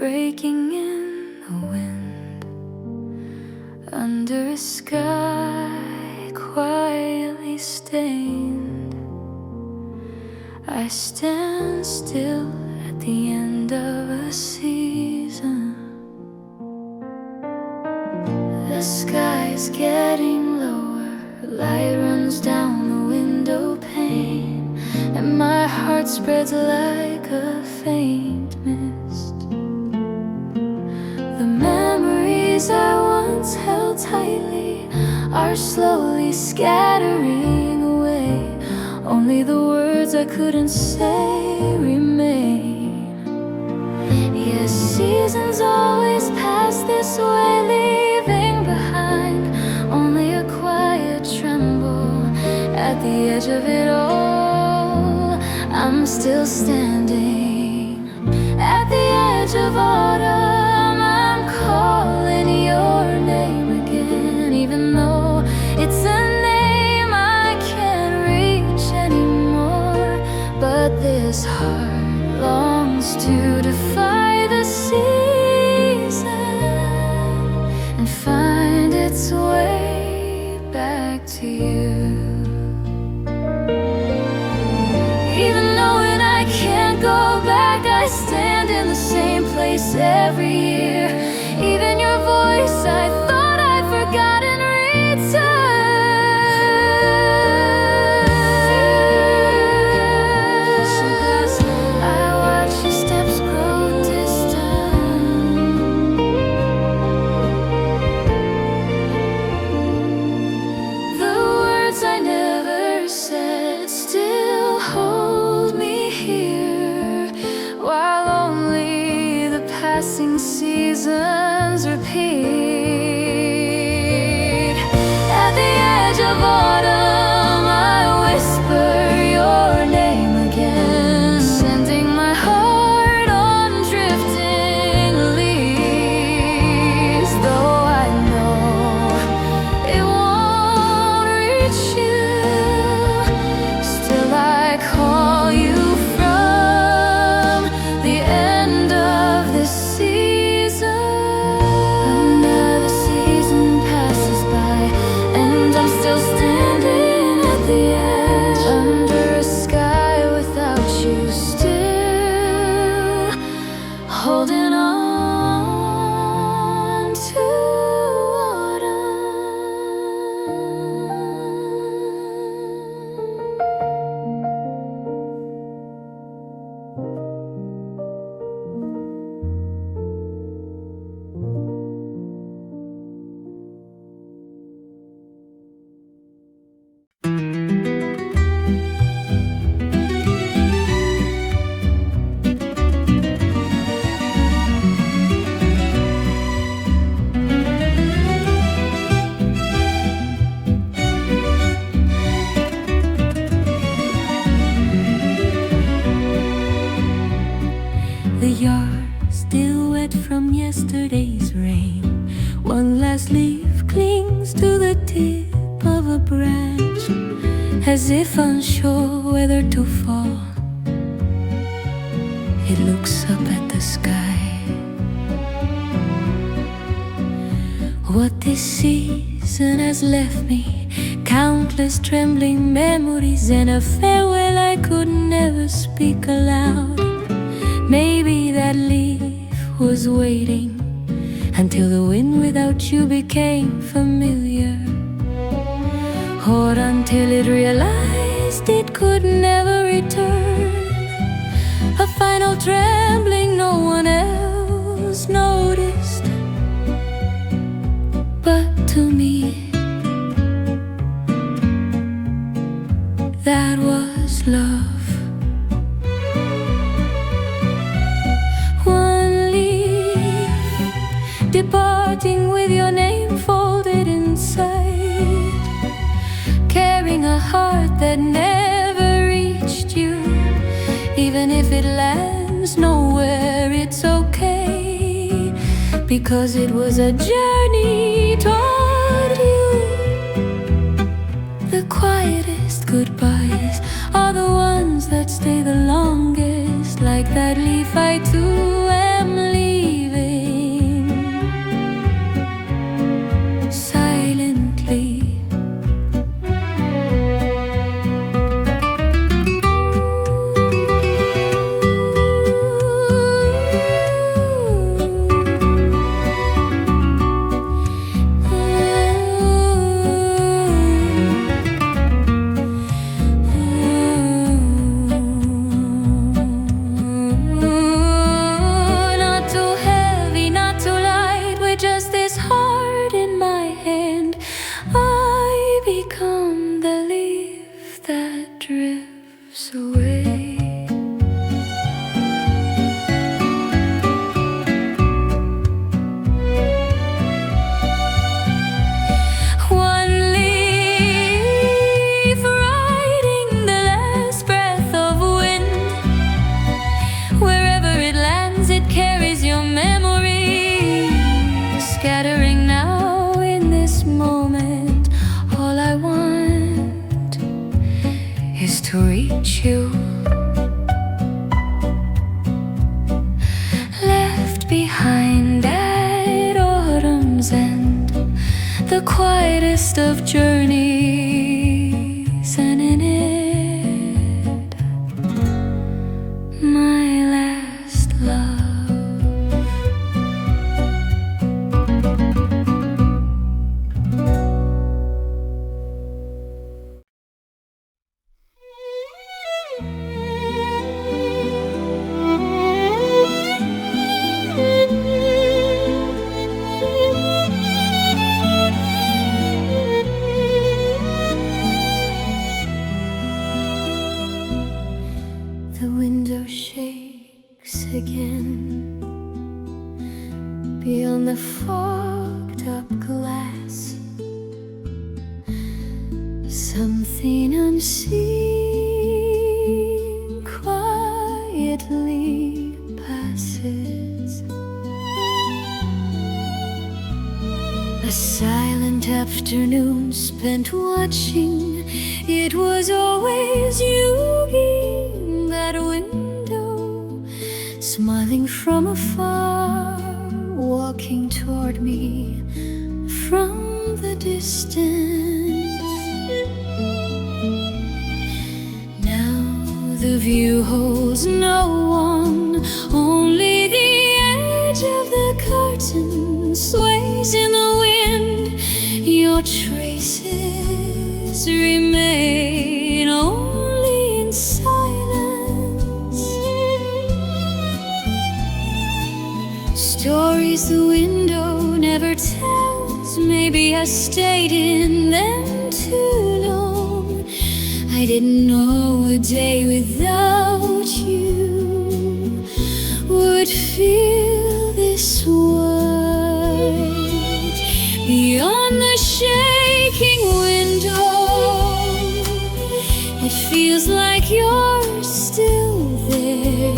breaking in the wind, under a sky quietly stained. I stand still at the end of a season. The sky's getting lower, light runs down the window pane, and my heart spreads like a faint mist. The memories I once held tightly are slowly scattering away. Only the words I couldn't say remain. Yes, seasons always pass this way, leaving behind only a quiet tremble. At the edge of it all, I'm still standing. At the edge of autumn, I'm calling your name again, even though it's a name I can't reach anymore. But this heart longs to defy the season and find its way back to you. Even knowing I can't go back, I stand in the same place every year. Even your voice I thought I'd forgotten returns. I watch your steps grow distant. The words I never said still hold me here, while only the passing seasons repeat. At the edge of autumn, I whisper your name again, sending my heart on drifting leaves. Though I know it won't reach you, still I call you from the end of this season. Another season passes by, and I'm still standing at the edge, under a sky without you, still holding on to autumn. The yard still wet from yesterday's rain. One last leaf clings to the tip of a branch, as if unsure whether to fall. It looks up at the sky. What this season has left me, countless trembling memories and a farewell I could never speak aloud. Maybe that leaf was waiting until the wind without you became familiar, or until it realized it could never return. A final trembling no one else noticed, but to me that was love. Departing with your name folded inside, carrying a heart that never reached you. Even if it lands nowhere, it's okay, because it was a journey toward you. The quietest goodbyes are the ones that stay the longest, like that leaf I too am leaving. the quietest of journeys, and in it, my last love. The window shakes again beyond the fogged up glass. Something unseen quietly passes. A silent afternoon spent watching. It was always you in that window, smiling from afar, walking toward me from the distance. Now the view holds no one, only the edge of the curtain sways in the wind. Your traces remain only in silence. Stories the window never tells. Maybe I stayed in them too long. I didn't know a day without you would feel this wide. Beyond the shaking window, it feels like you're still there.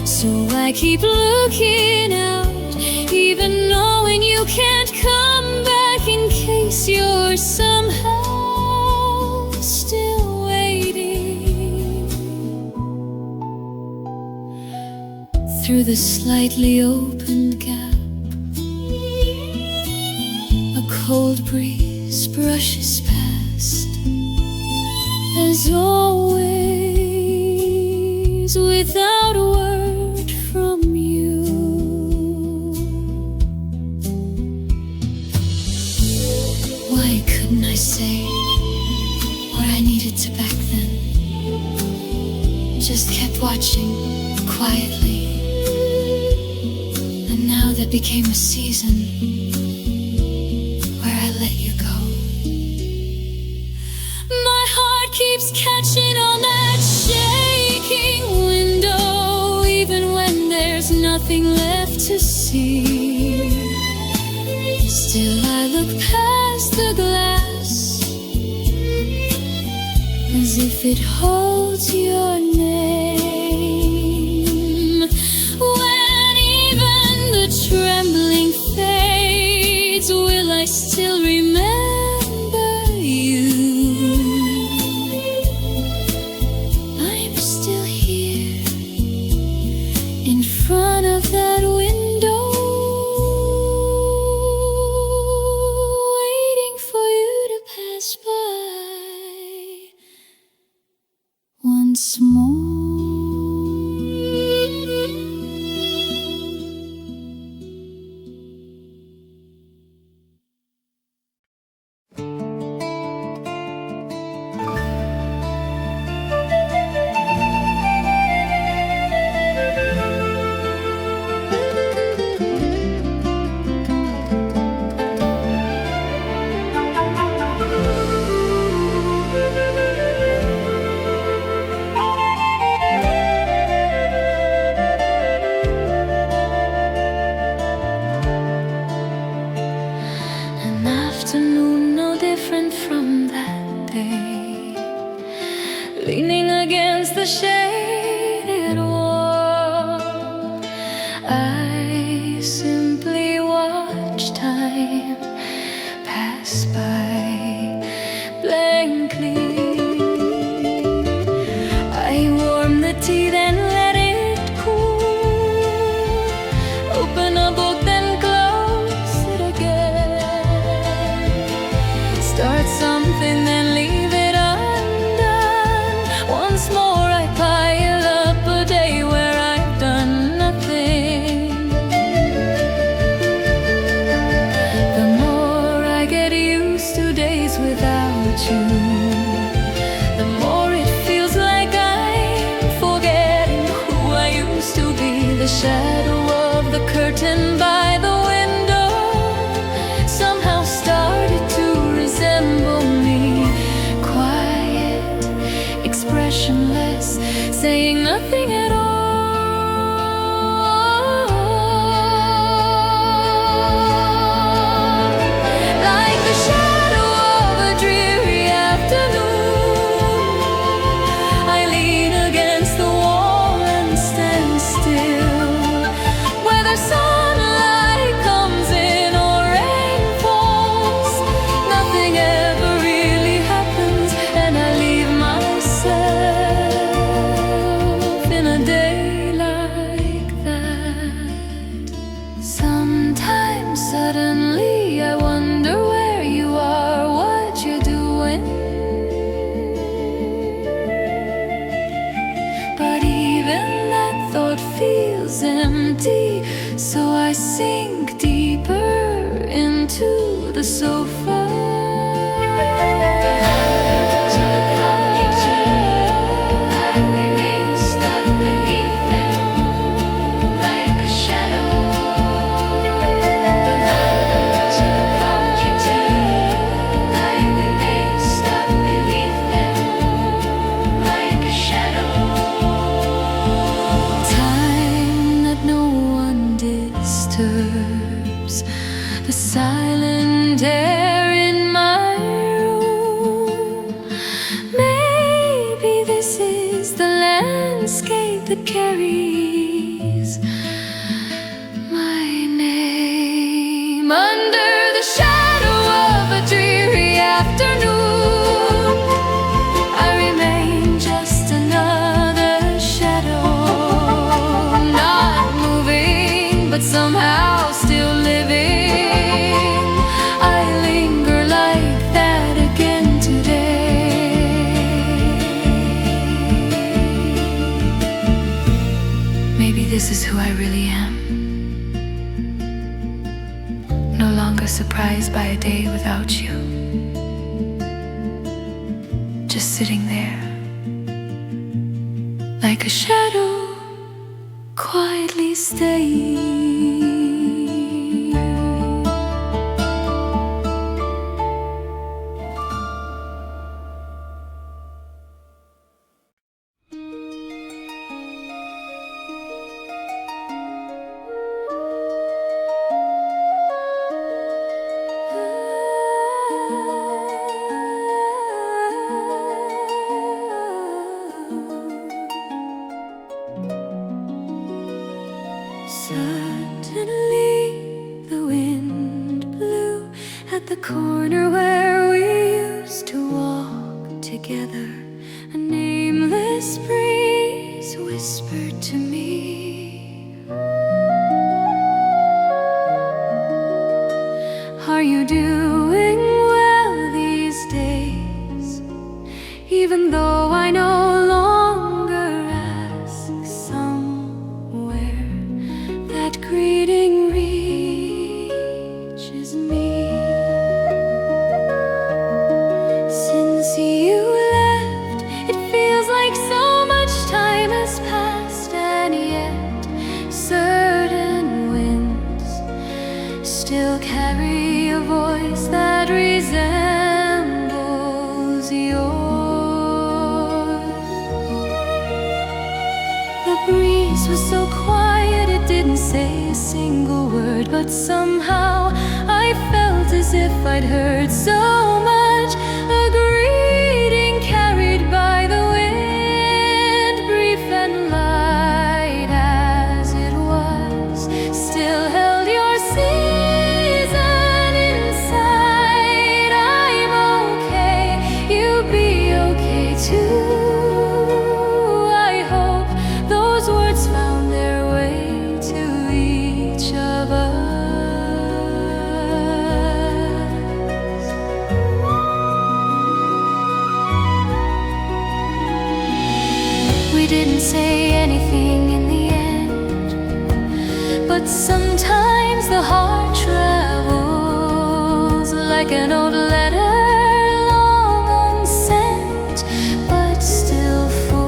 So I keep looking out, even knowing you can't come back, in case you're somehow still waiting. Through the slightly opened gap, a cold breeze brushes past. As always, without a word from you. Why couldn't I say what I needed to back then? Just kept watching quietly, and now that became a season where I let you go. My heart keeps catching on that shaking window, even when there's nothing left to see. Still I look past the glass, as if it holds your name. When even the trembling fades, will I still remember you? I'm still here in front of that window, waiting for you to pass by once more. An afternoon no different from that day, leaning against the shaded wall, I simply watch time pass by blankly. I warm the tea, then let it cool. Open a book, then close it again. the curtain by the window somehow started to resemble me. Quiet, expressionless, saying nothing at all. Like the shadow of a dreary afternoon, I lean against the wall and stand still. Whether sunlight comes in or rain falls, nothing ever really happens, and I leave myself in a day like that. Sometimes suddenly I wonder where you are, what you're doing. But even that thought feels empty, so I sink deeper into the sofa. I remain stuck beneath them, like a shadow. The nights have come to tell. I remain stuck beneath them, like a shadow. Time that no one disturbs, the silent air in my room. Maybe this is the landscape that carries my name. Under the shadow of a dreary afternoon, I remain just another shadow, not moving, but somehow still living. I linger like that again today. Maybe this is who I really am. No longer surprised by a day without you. Just sitting there, like a shadow, quietly staying. Suddenly the wind blew at the corner where we used to walk together. A nameless breeze whispered to me, are you doing well these days? Even though I no longer ask somewhere, that greeting reaches me. Since you left, it feels like so much time has passed, and yet certain winds still carry a voice that resembles yours. The breeze was so quiet it didn't say a single word, but somehow I felt as if I'd heard so much. A greeting carried by the wind, brief and light as it was, still held your season inside. I'm okay, you be okay too. I hope those words found their way to each of us. We didn't say anything in the end, but sometimes the heart travels like an old letter, long unsent, but still full.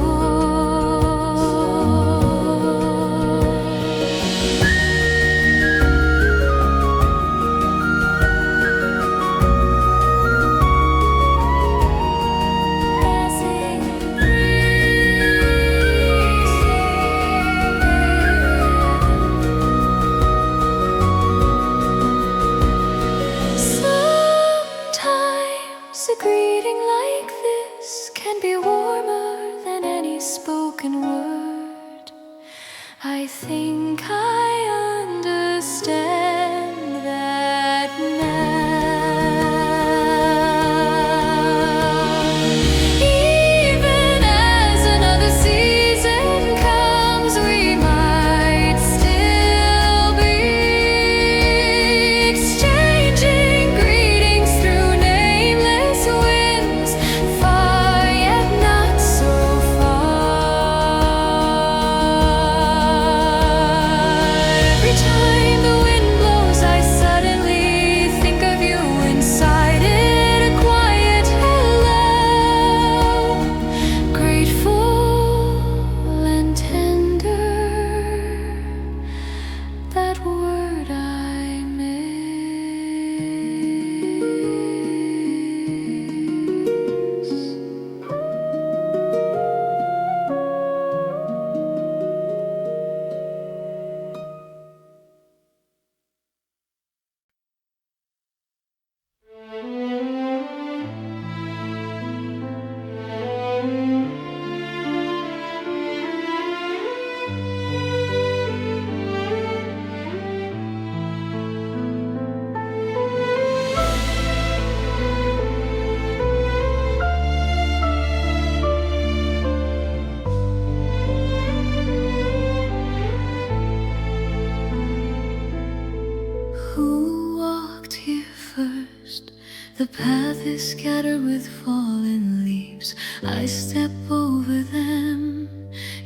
The path is scattered with fallen leaves. I step over them,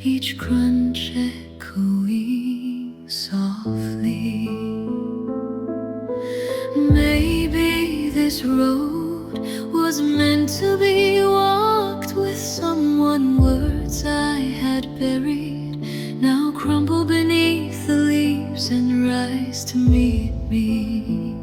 each crunch echoing softly. Maybe this road was meant to be walked with someone. Words I had buried now crumble beneath the leaves and rise to meet me.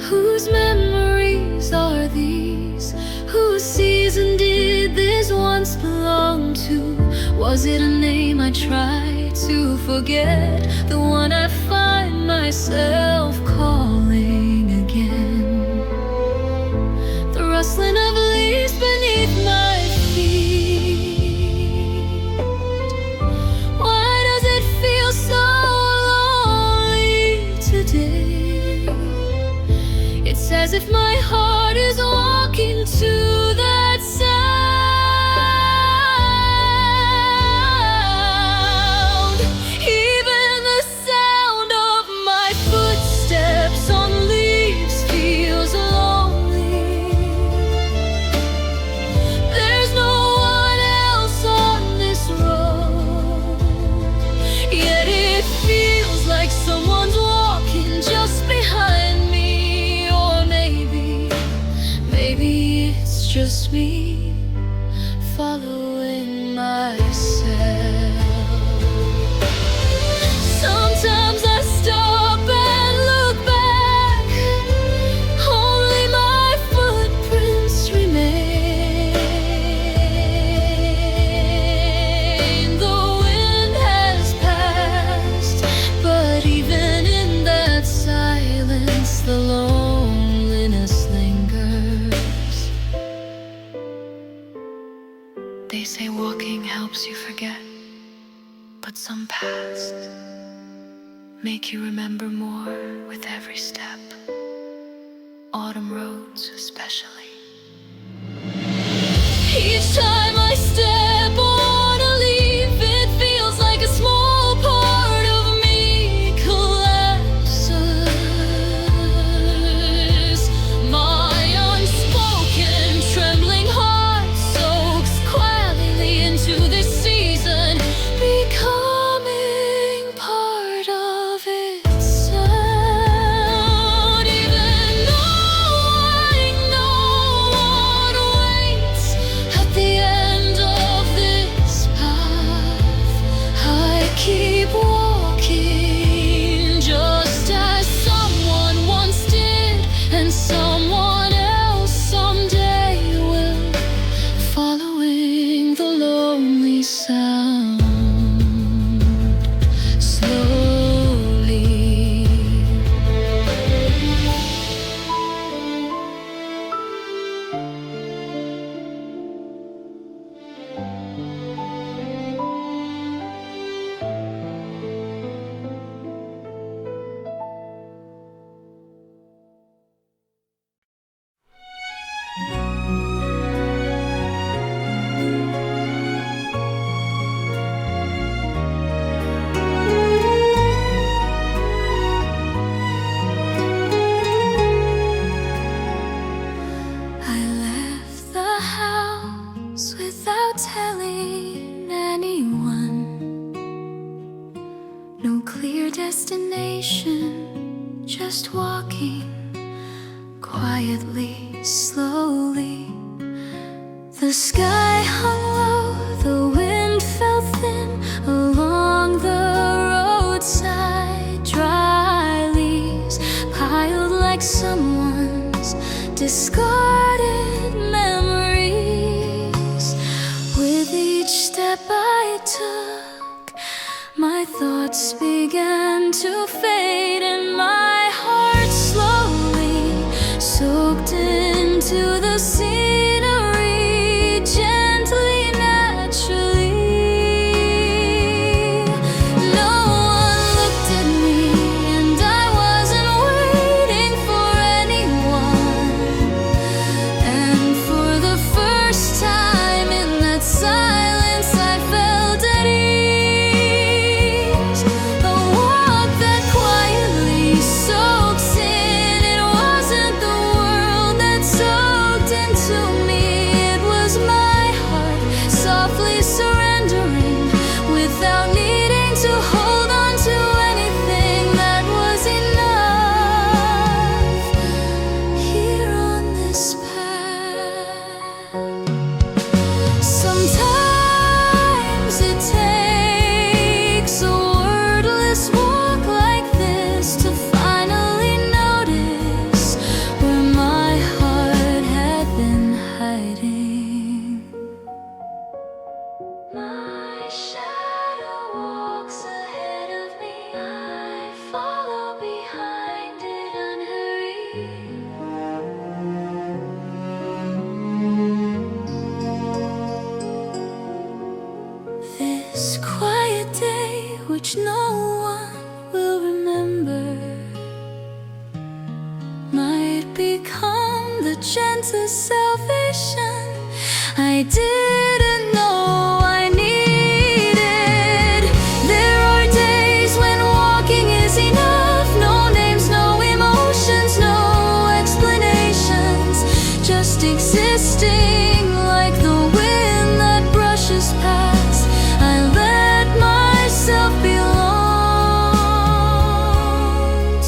Whose memories are these? Whose season did this once belong to? Was it a name I tried to forget? The one I find myself calling again. The rustling of leaves beneath my feet. Why does it feel so lonely today? It's as if my heart is walking to that sound. Even the sound of my footsteps on leaves feels lonely. There's no one else on this road, yet it feels like someone's walking just behind me. Maybe it's just me following myself. Sometimes I stop and look back. Only my footprints remain. The wind has passed, but even in that silence, the loneliness lingers. They say walking helps you forget, but some paths make you remember more with every step. Autumn roads especially. Each time I step on a leaf, it feels like a small part of me collapses. My unspoken trembling heart soaks quietly into this season, becoming part of its sound. Even though I know what waits at the end of this path, I keep walking just as someone once did, and someone else someday will, following the lonely sound slowly. I left the house without telling anyone. No clear destination, just walking quietly, slowly. The sky hung low, the wind felt thin along the roadside. Dry leaves piled like someone's discarded memories. With each step I took, my thoughts began to fade, and my heart slowly soaked into the scenery, gently, naturally. No one looked at me, and I wasn't waiting for anyone. And for the first time in that silence, I felt at ease. A walk that quietly soaks in. It wasn't the world sense of salvation I didn't know I needed. There are days when walking is enough. No names, no emotions, no explanations, just existing like the wind that brushes past. I let myself belong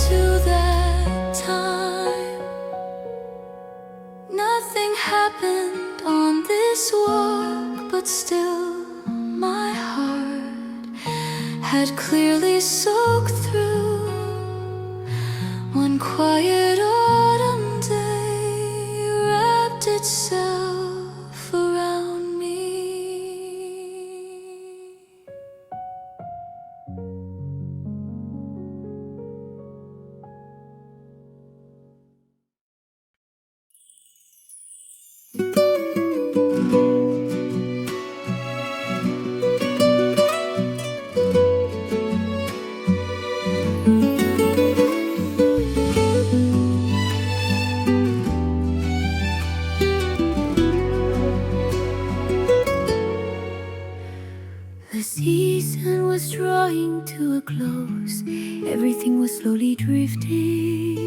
to that time. Nothing happened on this walk, but still my heart had clearly soaked through one quiet autumn day, wrapped itself around me. The season was drawing to a close. Everything was slowly drifting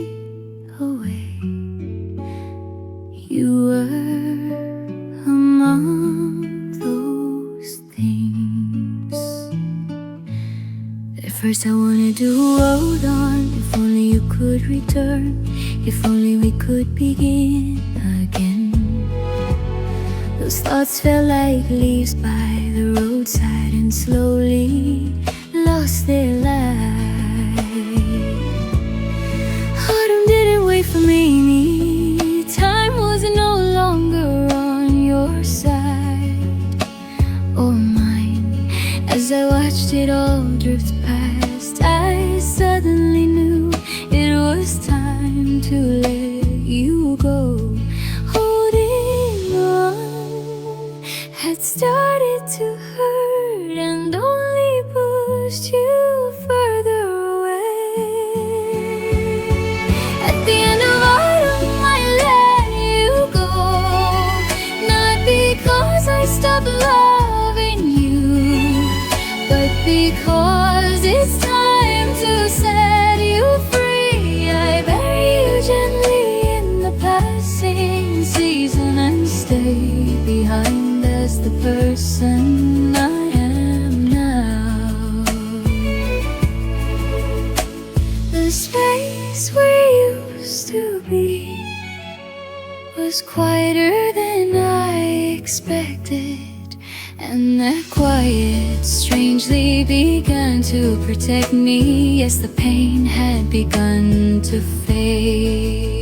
away. You were among those things. At first I wanted to hold on. If only you could return. If only we could begin again. Those thoughts felt like leaves by the roadside and slowly lost their light. Autumn didn't wait for me. Time was no longer on your side or mine. As I watched it all drift past, I suddenly knew it was time to let you go. Holding on had started to hurt and only pushed you further away. At the end of autumn I let you go, not because I stopped loving you, but because it's time to set you free. I bury you gently in the passing season and stay behind as the person I am now. The space we used to be was quieter than I expected, and that quiet strangely began to protect me. Yes, the pain had begun to fade.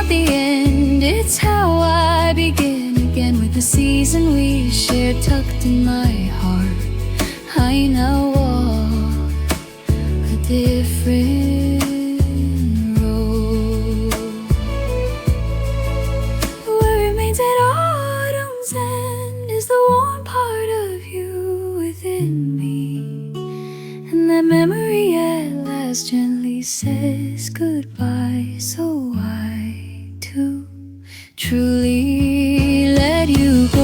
The end, it's how I begin again with the season we shared tucked in my heart. I now walk a different road. What remains at autumn's end is the warm part of you within me, and that memory at last gently says goodbye. So to truly let you go.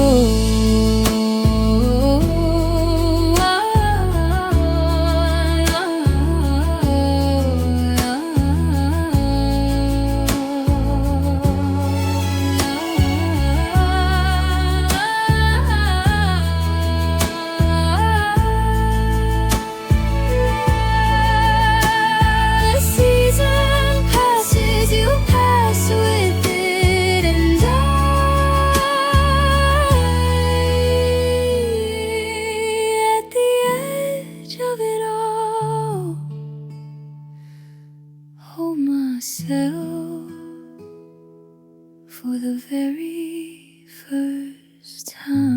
The season passes, you pass with it, and at the edge of it all, hold myself for the very first time.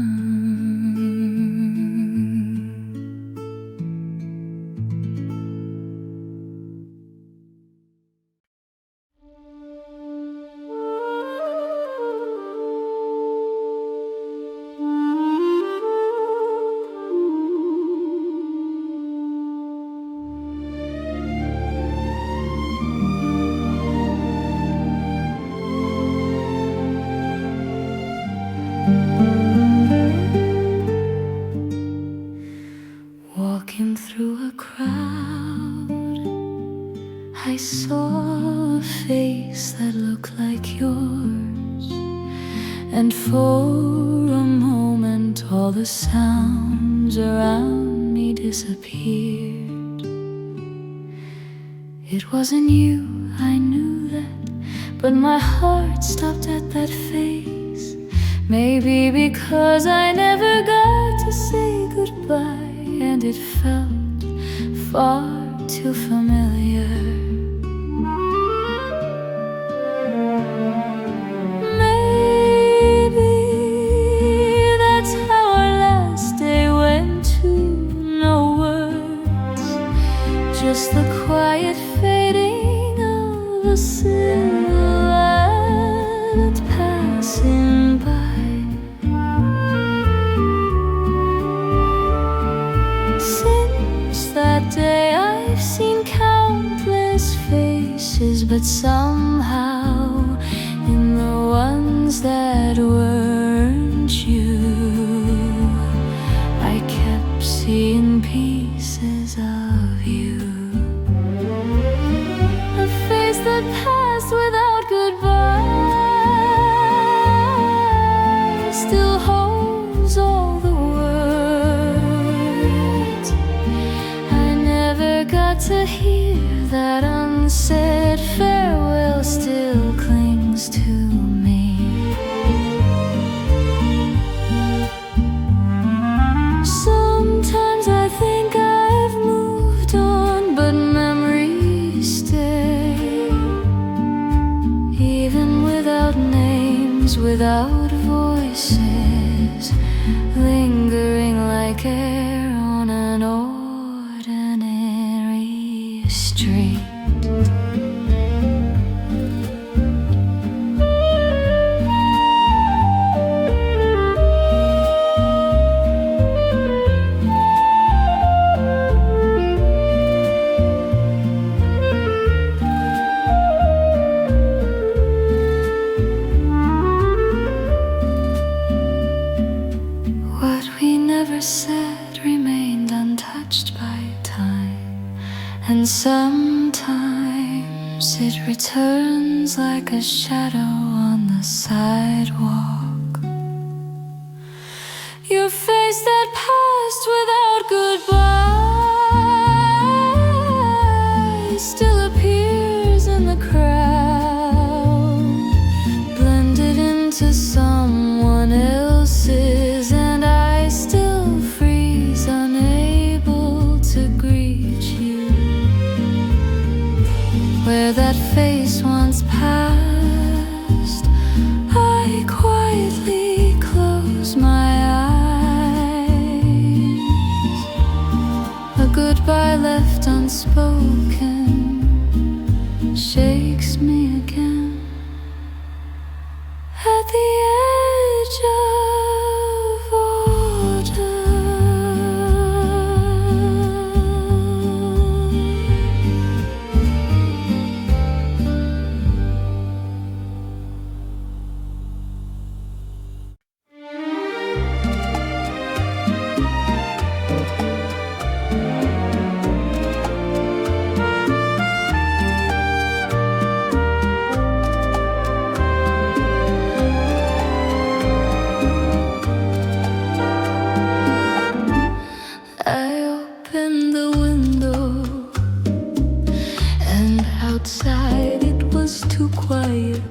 Walking through a crowd, I saw a face that looked like yours, and for a moment all the sounds around me disappeared. It wasn't you, I knew that, but my heart stopped at that face. Maybe because I never got to say goodbye, and it felt far too familiar. Maybe that's how our last day went too. No words, just the quiet fading of a silhouette passing by. That day I've seen countless faces, but somehow in the ones that weren't you, I kept seeing pieces of you. A face that passed without goodbye still holds all the words. Got to hear that unsaid farewell still clings to me. Sometimes I think I've moved on, but memories stay. Even without names, without voices, lingering like air on an ordinary street. What we never said remained untouched by time, and sometimes it returns like a shadow on the sidewalk. Your face that passed without goodbye still appears in the crowd, blended into someone else's, and I still freeze, unable to greet you. Where that face once passed, I quietly close my eyes. A goodbye left unspoken shakes me again at the edge of outside it was too quiet.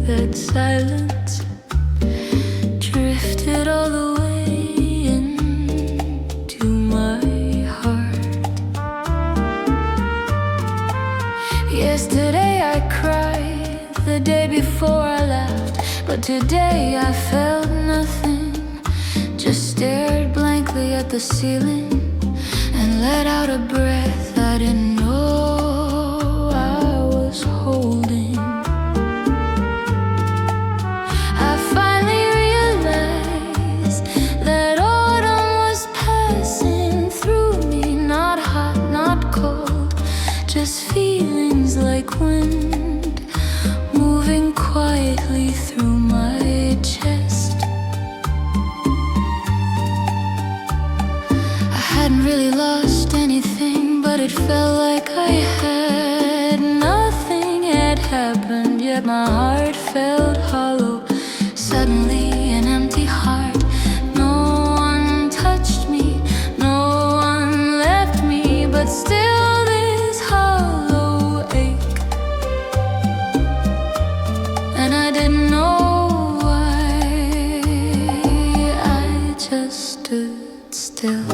That silence drifted all the way into my heart. Yesterday I cried, the day before I laughed, but today I felt nothing. Just stared blankly at the ceiling and let out a breath I didn't know holding. I finally realized that autumn was passing through me, not hot, not cold, just feelings like wind moving quietly through my chest. I hadn't really you lost anything, but it felt like I had. Nothing had happened, yet my heart felt hollow. Suddenly an empty heart. No one touched me, no one left me, but still this hollow ache. And I didn't know why, I just stood still.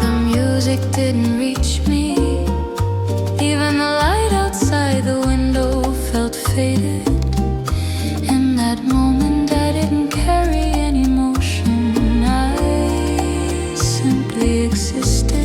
The music didn't reach me. Even the light outside the window felt faded. In that moment I didn't carry any emotion, I simply existed.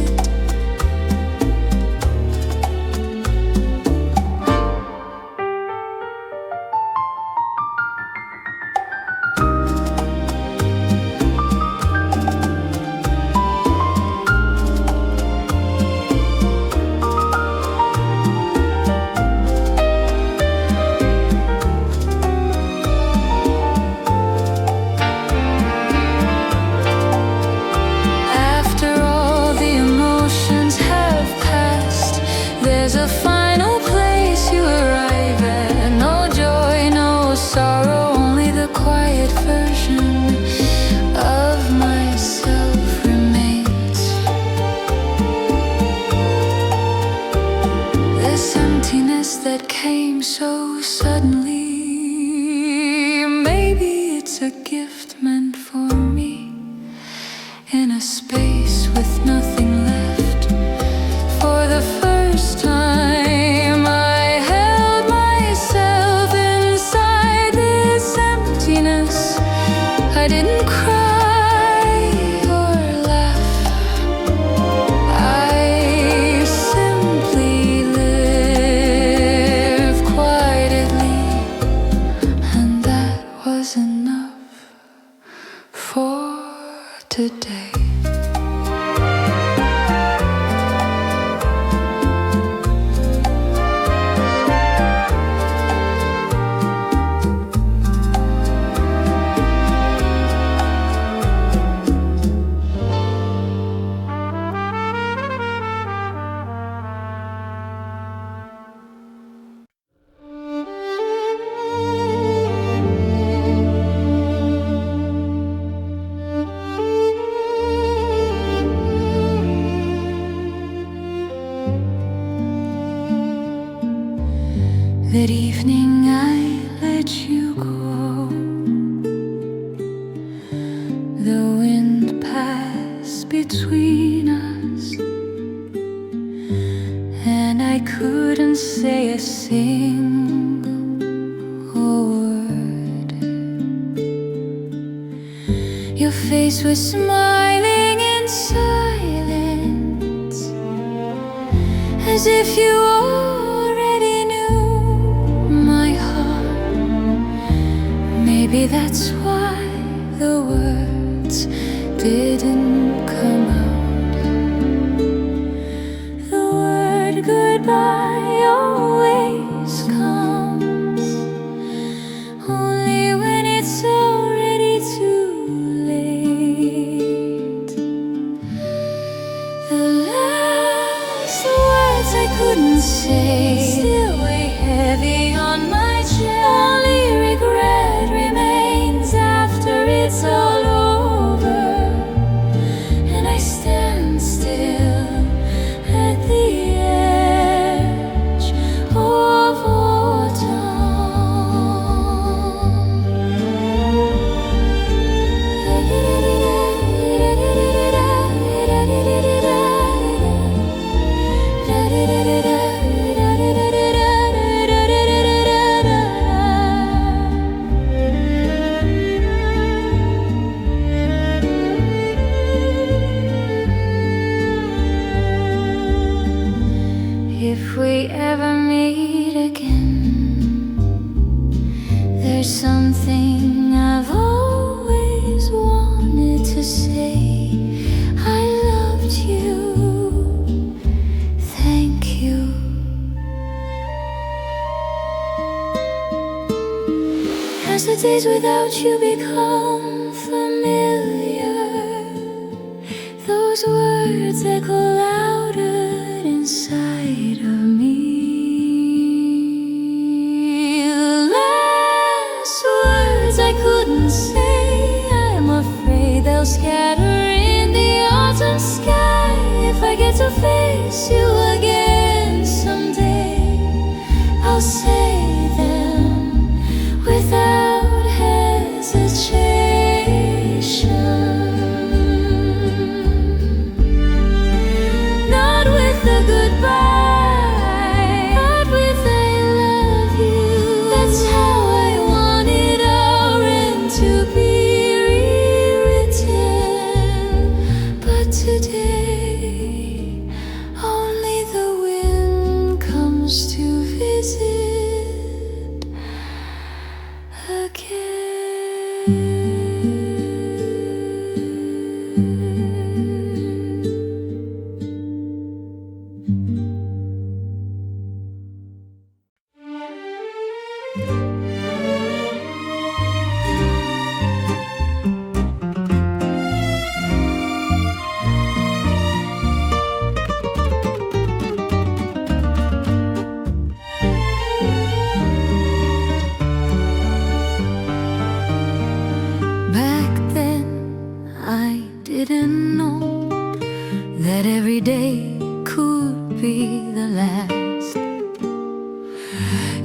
There's a final place you arrive at. No joy, no sorrow, only the quiet version of myself remains. This emptiness that came so suddenly, maybe it's a gift meant for me. In a space with nothing left, for the first time I held myself inside this emptiness. I didn't cry or laugh, I simply lived quietly, and that was enough for today. That evening I let you go. The wind passed between us, and I couldn't say a single word. Your face was smiling in silence, as if you already knew my heart. Maybe that's why the words didn't come out. The word goodbye always comes only when it's already too late. The last words I couldn't say still weigh heavy on my chest. Only regret remains after it's all over, and I stand still at the edge of if we ever meet again, there's something I've always wanted to say. I loved you, thank you. As the days without you become familiar, words echo louder inside of me. The last words I couldn't say, I'm afraid they'll scatter in the autumn sky. If I get to face you again someday, I'll say them without hesitation. Not with a goodbye, but with I love you. That's how I wanted our end to be rewritten. But today, only the wind comes to visit again. Back then, I didn't know that every day could be the last.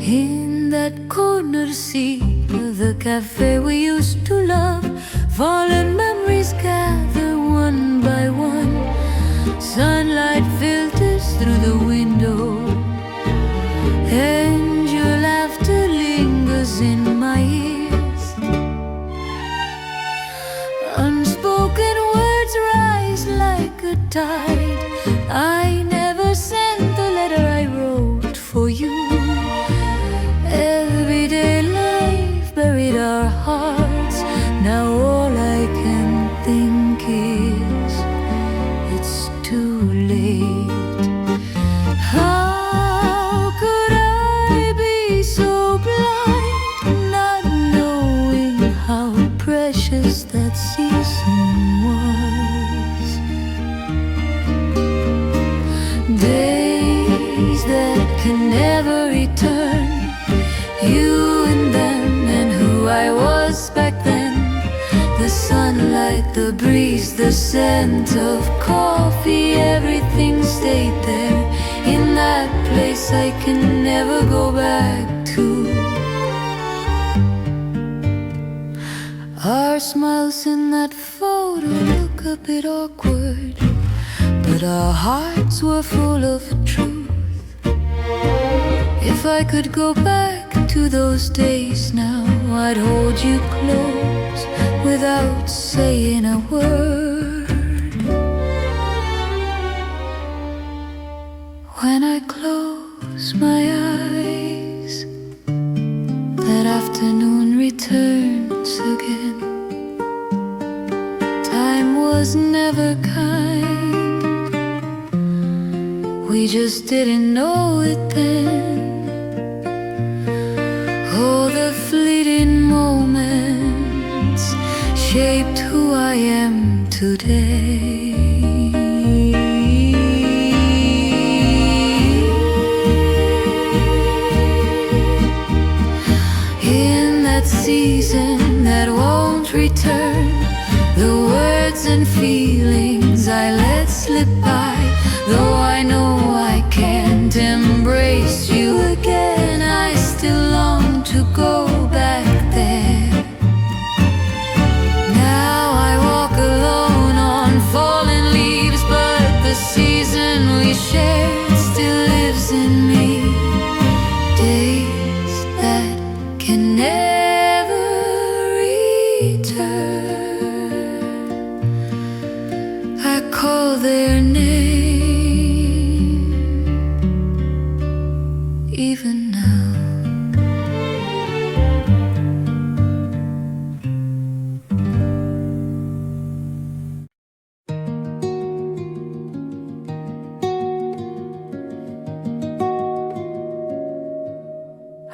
In that corner seat of the cafe we used to love, fallen memories gather one by one. Sunlight filters through the window, and your laughter lingers in my ears. Unspoken words rise like a tide. I never sent the letter I wrote for you. Everyday life buried our hearts. Now all I can think is it's too late. How could I be so blind, not knowing how precious that season was? Days that can never return, you and them and who I was back then. The sunlight, the breeze, the scent of coffee, everything stayed there in that place I can never go back to. Our smiles in that photo look a bit awkward, but our hearts were full of truth. If I could go back to those days now, I'd hold you close without saying a word. When I close my eyes, that afternoon returns again. Time was never kind, we just didn't know it then. Oh, the fleeting moments shaped who I am today. In that season that won't return, the words and feelings I let slip by, though I know I can't embrace you again, I still long to go back there. Now I walk alone on fallen leaves, but the season we shared still lives in me. Days that can never return, I call their name even now.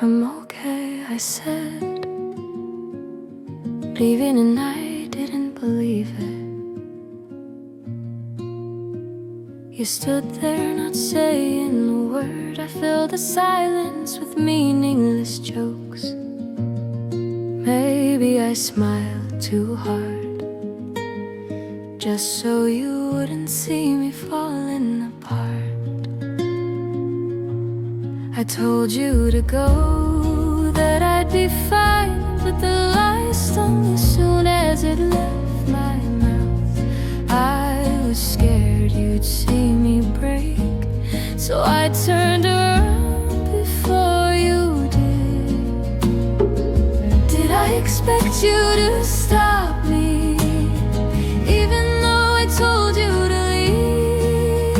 I'm okay, I said, leaving and I didn't believe it. You stood there not saying a word. I filled the silence with meaningless jokes. Maybe I smiled too hard, just so you wouldn't see me falling apart. I told you to go, that I'd be fine, but the lie stung as soon as it left my mouth. I was scared you'd see me break, so I turned around before you did. Did I expect you to stop me, even though I told you to leave?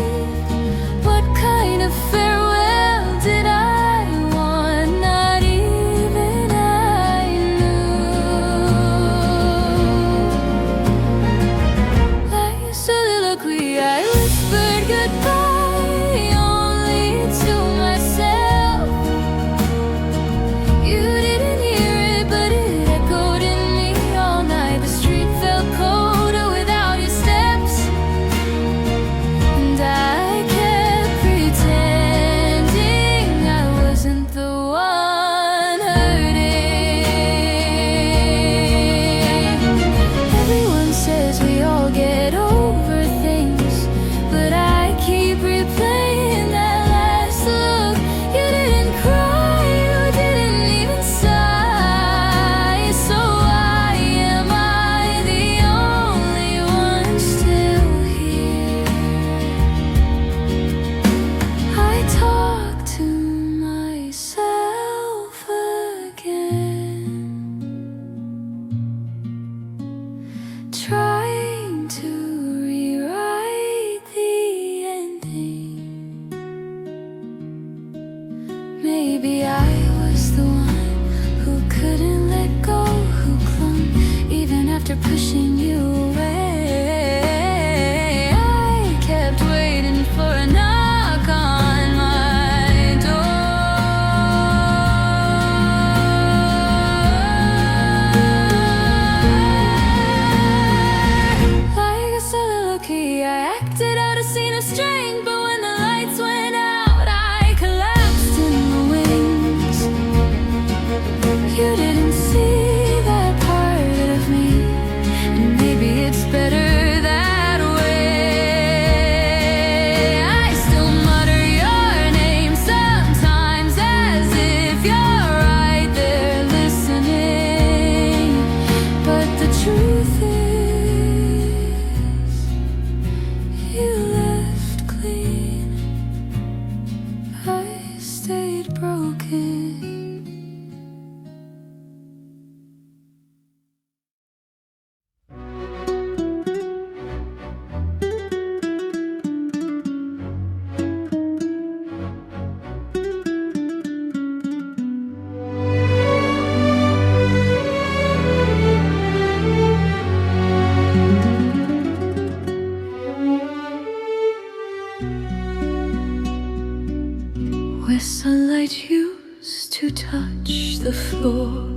What kind of farewell did I want? Not even I knew. Like a soliloquy, I whispered goodbye only to myself. You didn't hear it, but it echoed in me all night. The street felt colder without your steps, and I kept pretending I wasn't the one hurting. Everyone says we all get over things, but I keep replaying that last look. You didn't cry, you didn't even sigh. So why am I the only one still here? I talk to myself again, trying to rewrite the ending. Maybe I was the one who couldn't let go, who clung even after pushing you away. I kept waiting for a knock on my door. Like a soliloquy, I acted out a scene of strength, but when the lights went out, I collapsed in the wings. You didn't see that part of me, and maybe it's better that way. I still mutter your name sometimes, as if you're right there listening. But the truth is, you left clean. I stayed broken. Where sunlight used to touch the floor,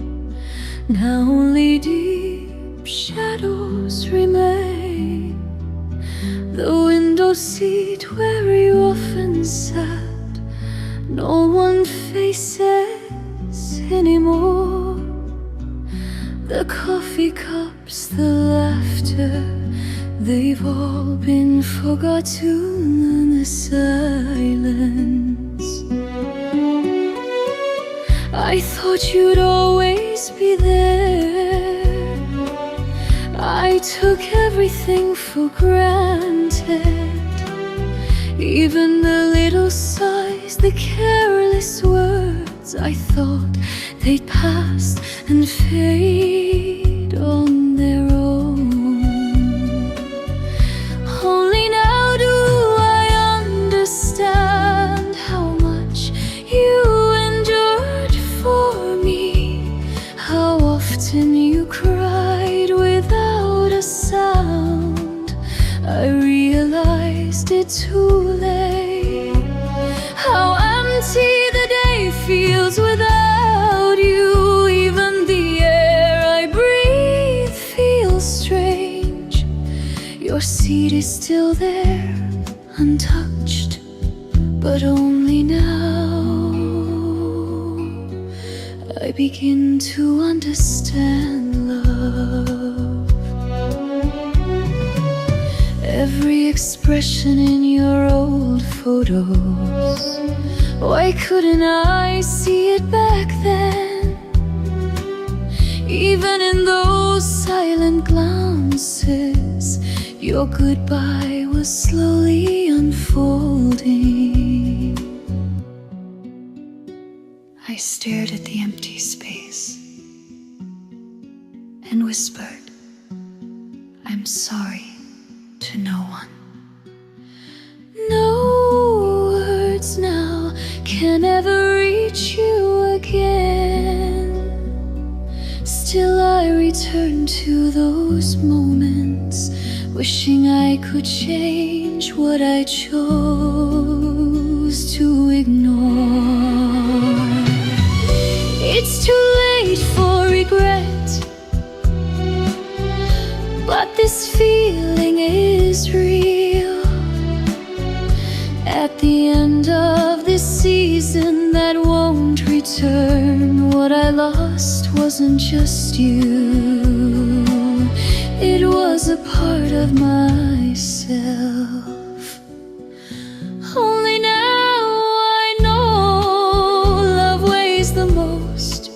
now only deep shadows remain. The window seat where you often sat, no one faces anymore. The coffee cups, the laughter, they've all been forgotten in the silence. I thought you'd always be there. I took everything for granted, even the little sighs, the careless words. I thought they'd pass and fade on their own. Only now do I understand how much you endured for me, how often you cried without a sound. I realized it too late, how empty the day feels without you. Even the air I breathe feels strange. Your seat is still there, untouched, but only now I begin to understand love. Every expression in your old photos, why couldn't I see it back then? Even in those silent glances, your goodbye was slowly unfolding. I stared at the empty space and whispered, I'm sorry, to no one. No words now can ever reach you again. Still I return to those moments, wishing I could change what I chose to ignore. It's too late for regret, but this feeling is real. At the end of this season that won't return, what I lost wasn't just you, it was a part of myself. Only now I know love weighs the most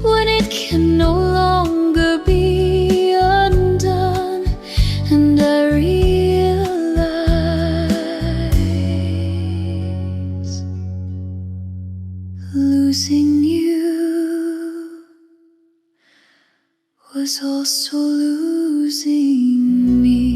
when it can no longer be undone. And I realize losing you was also losing me.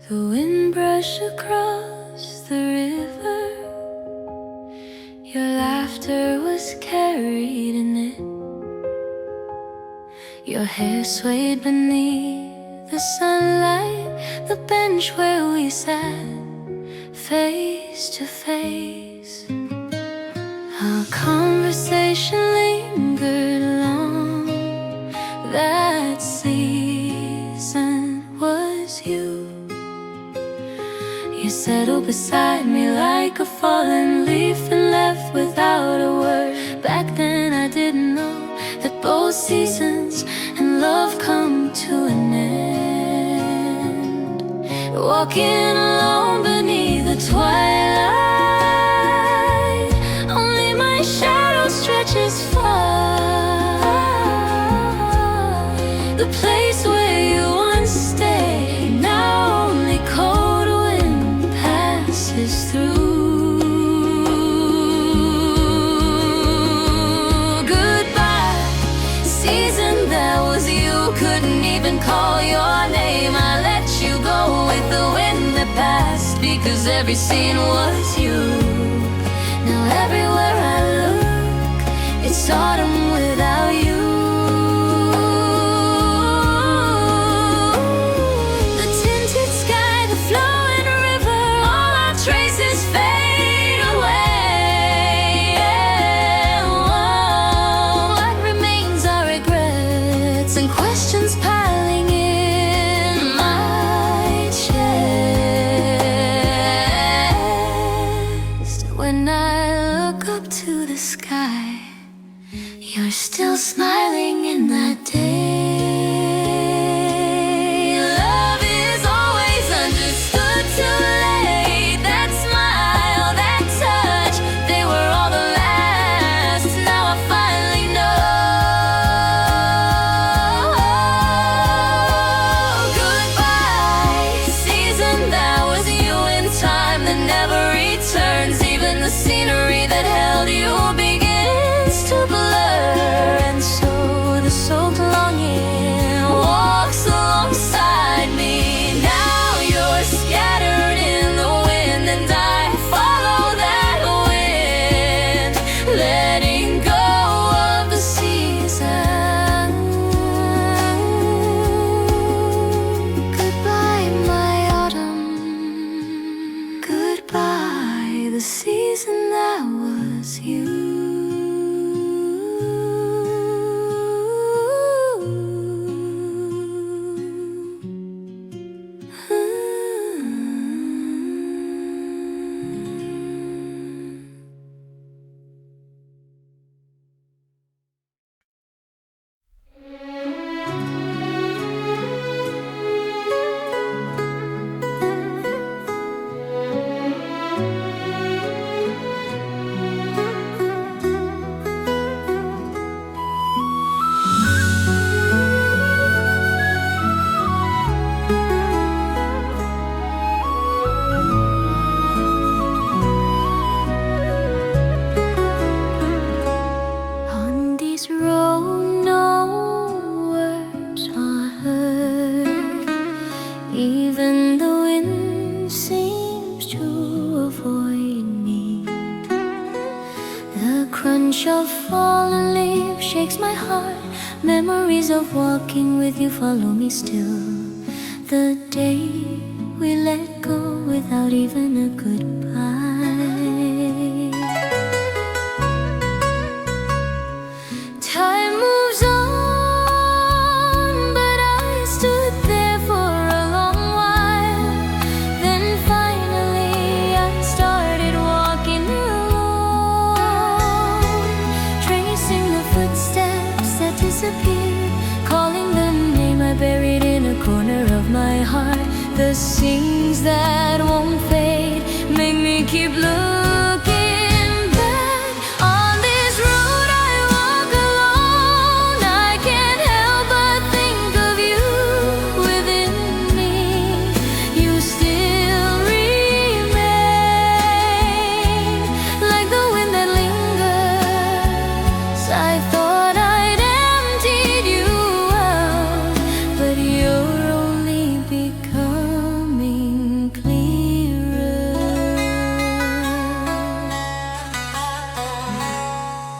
The wind brushed across the river, your laughter was carried in it. Your hair swayed beneath the sunlight, the bench where we sat face to face. Our conversation lingered along. That season was you. You settled beside me like a fallen leaf and left without a word. Back then I didn't know that both seasons and love come to an end. Walking alone beneath the twilight, only my shadow stretches far. The place where you once stayed, now only cold wind passes through. Goodbye, season that was you. Couldn't even call your name. I let you go with the wind that passed, because every scene was you. Now everywhere I look, it's autumn without you. The tinted sky, the flowing river, all our traces fade away. What remains are regrets and questions piling in my chest. When I look up to the sky, you're still smiling in that day. Love is always understood too late. That smile, that touch, they were all the last. Now I finally know. Goodbye, season that was you in time that never returns. Even the scenery that held you begins to blur, and so the soaked longing crunch of fallen leaves shakes my heart. Memories of walking with you follow me still. The day we let go without even a goodbye. Time moves on, but I stood there for a long while. Then finally I started walking alone, tracing the footsteps that disappeared, calling the name I buried in a corner of my heart. The scenes that won't fade make me keep looking back. On this road I walk alone, I can't help but think of you within me. You still remain like the wind that lingers. I thought I'd emptied you out, but you're only becoming clearer.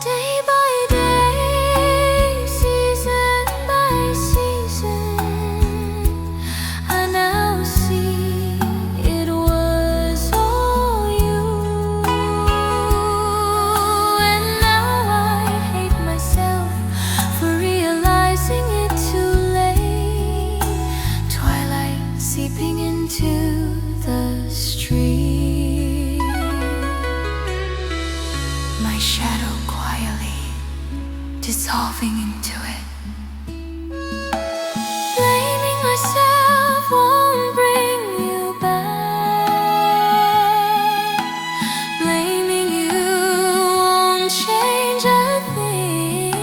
Day by day, season by season, I now see it was all you. And now I hate myself for realizing it too late. Twilight seeping into the street, my shadow quietly dissolving into it. Blaming myself won't bring you back. Blaming you won't change a thing.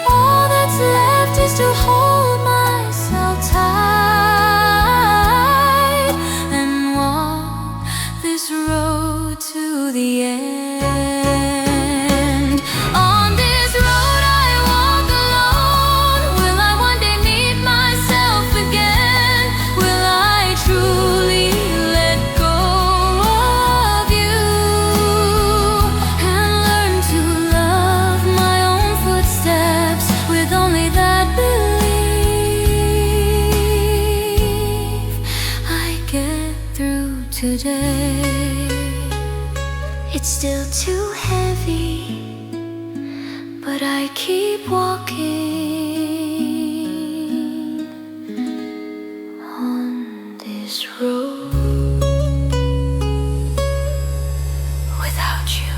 All that's left is to hold myself tight and walk this road to the end. On this road I walk alone. Will I one day meet myself again? Will I truly let go of you and learn to love my own footsteps with only that belief I get through today? It's still too heavy, but I keep walking on this road without you.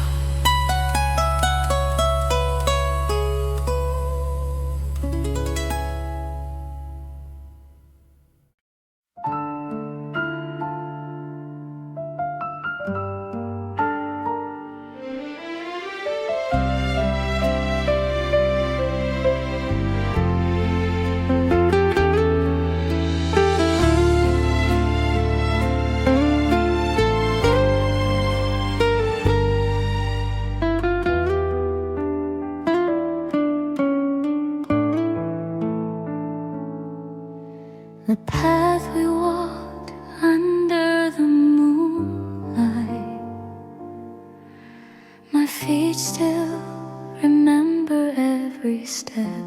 The path we walked under the moonlight, my feet still remember every step.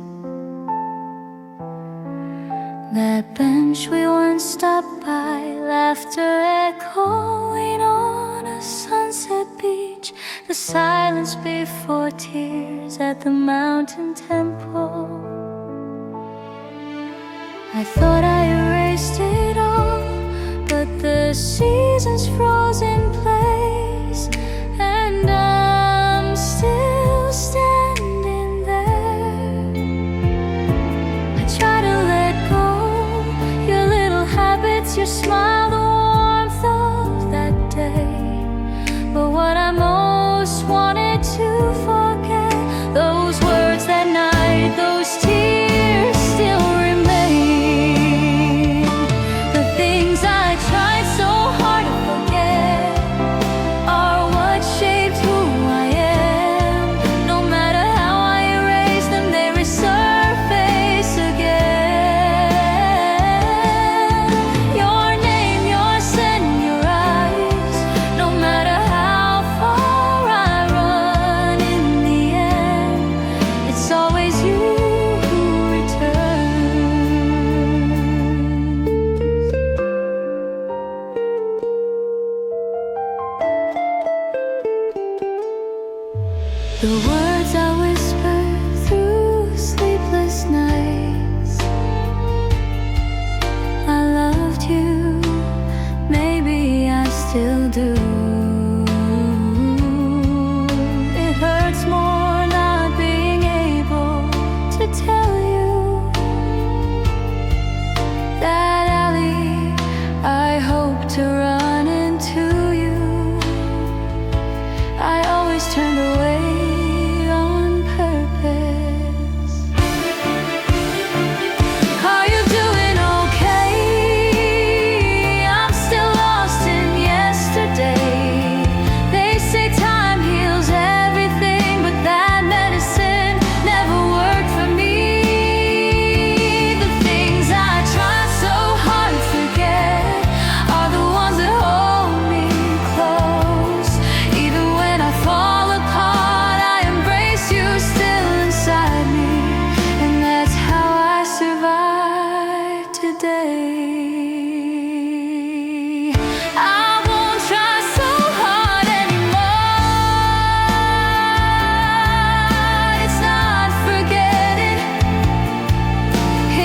That bench we once stopped by, laughter echoing on a sunset beach, the silence before tears at the mountain temple. I thought I erased it all, but the seasons froze in place, and I'm still standing there. I try to let go your little habits, your smile, the warmth of that day. But what I most wanted to forget, those words that night, those tears still remain. The things I tried so hard to forget, The words I whisper through sleepless nights. I loved you, maybe I still do. It hurts more not being able to tell you that alley I hope to run into you. I always turned away on purpose. Are you doing okay? I'm still lost in yesterday. They say time heals everything, but that medicine never worked for me. The things I try so hard to forget are the ones that hold me close. Even when I fall apart, I embrace you still inside me, and that's how I survive today. I won't try so hard anymore. It's not forgetting,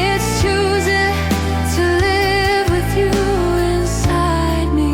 it's choosing to live with you inside me.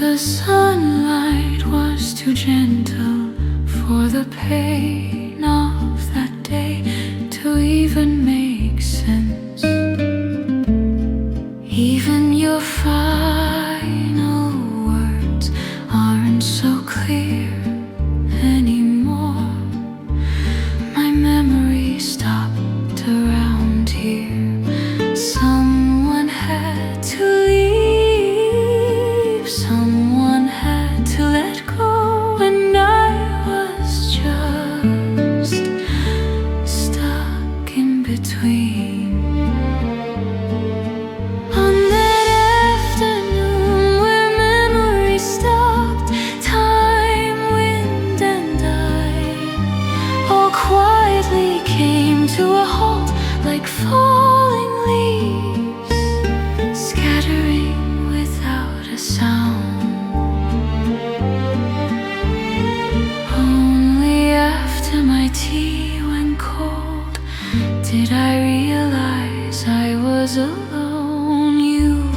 The sunlight was too gentle for the pain of that day to even make sense. Even your final words aren't so clear anymore. My memory stopped around here. Someone had to leave, someone had to let go, and I was just stuck in between. On that afternoon where memory stopped, time, wind, and I all quietly came to a halt like falling leaves, scattering without a sound. Only after my tea went cold did I realize I was alone. You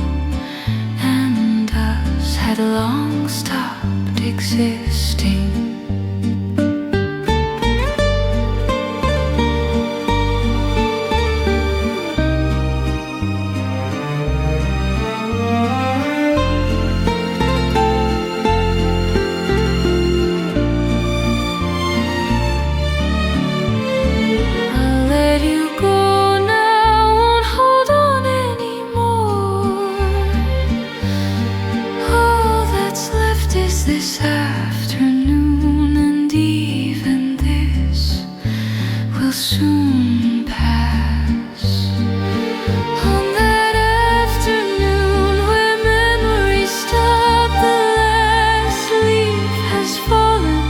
and us had long stopped existing. I'll let you go now, won't hold on anymore. All that's left is this afternoon, and even this will soon pass. On that afternoon where memory stopped, the last leaf has fallen.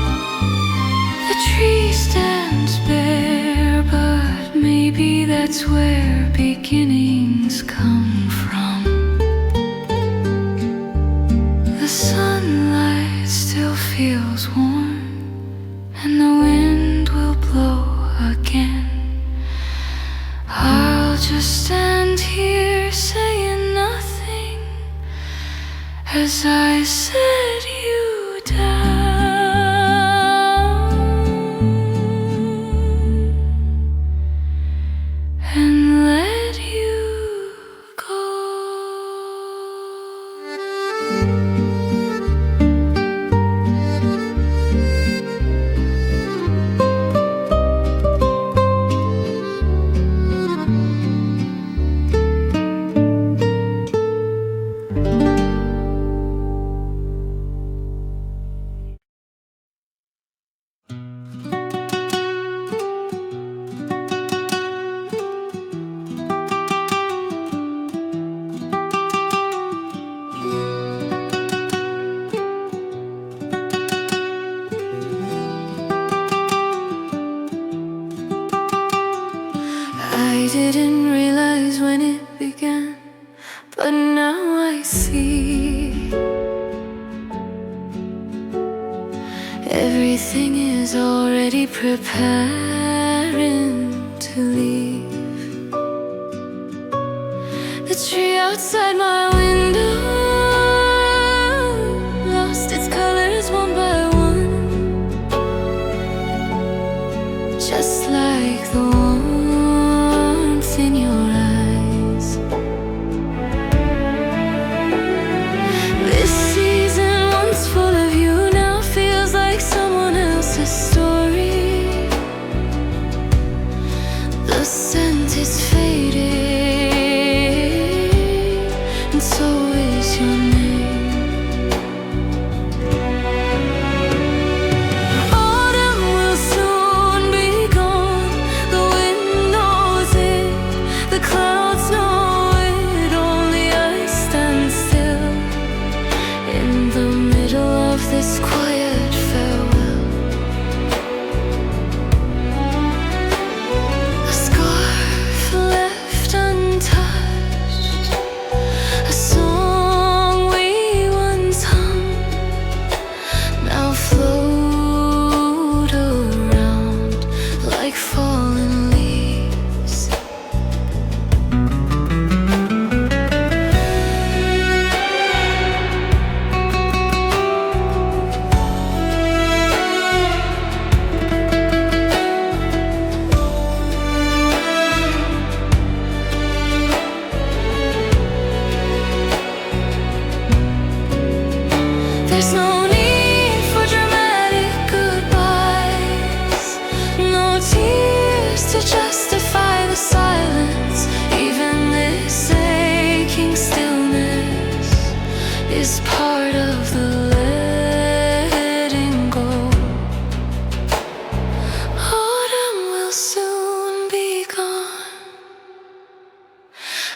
The tree stands bare, but maybe that's where beginnings come from. The sunlight still feels warm, and the wind will blow again. I'll just stand here saying nothing as I set you down and let you go. I didn't realize when it began, but now I see everything is already preparing to leave. The tree outside my window lost its colors one by one, just like the warmth in your eyes. This season, once full of you, now feels like someone else's story. The scent is fading, and so is your name. Autumn will soon be gone. The wind knows it, the clouds know it. Only I stand still in the middle of this quiet farewell. A scarf left untouched, a song we once hummed, now float around like fallen leaves. There's no need for dramatic goodbyes, no tears to justify the silence. Even this aching stillness is part of the letting go. Autumn will soon be gone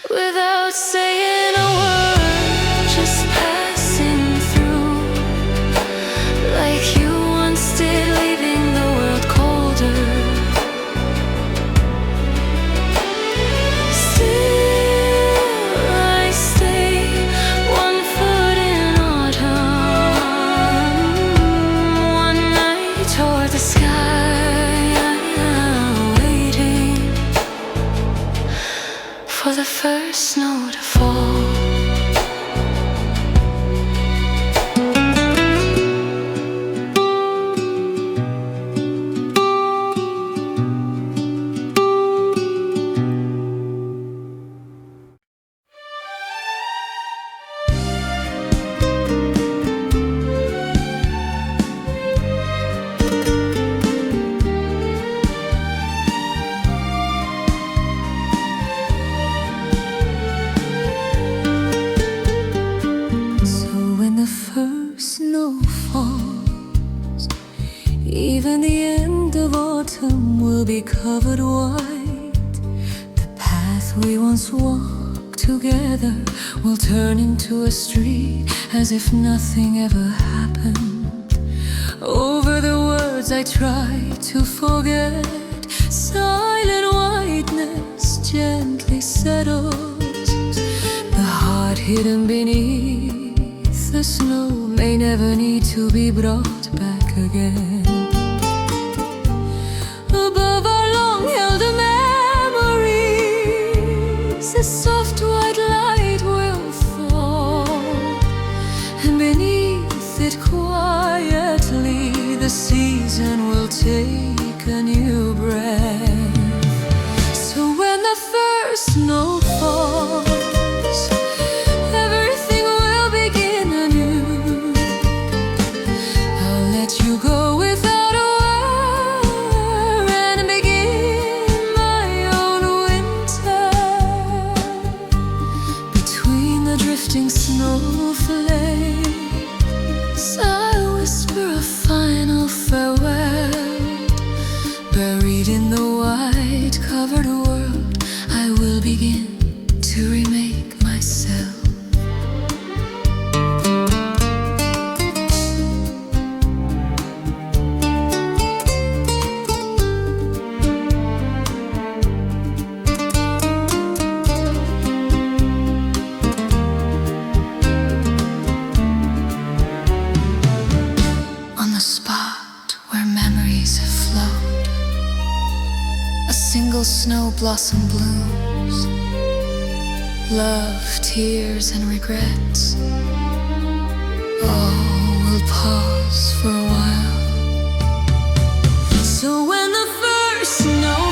without saying a word, just passing through like you once did, leaving the world colder. Still I stay, one foot in autumn, one night toward the sky, waiting for the first snow to fall. So when the first snow falls, even the end of autumn will be covered white. The path we once walked together will turn into a street as if nothing ever happened. Over the words I try to forget, silent whiteness gently settles. The heart hidden beneath the snow may never need to be brought back again. Above our long-held memories, a soft white light will fall, and beneath it quietly the season will take a new breath. So when the first snow falls, everything will begin anew. I'll let you go without a word and begin my own winter. Between the drifting snowflakes, I whisper a final farewell. Buried in the white covered world, I will begin to remake myself. till snow blossom blooms, love, tears, and regrets. Oh, we'll pause for a while. So when the first snow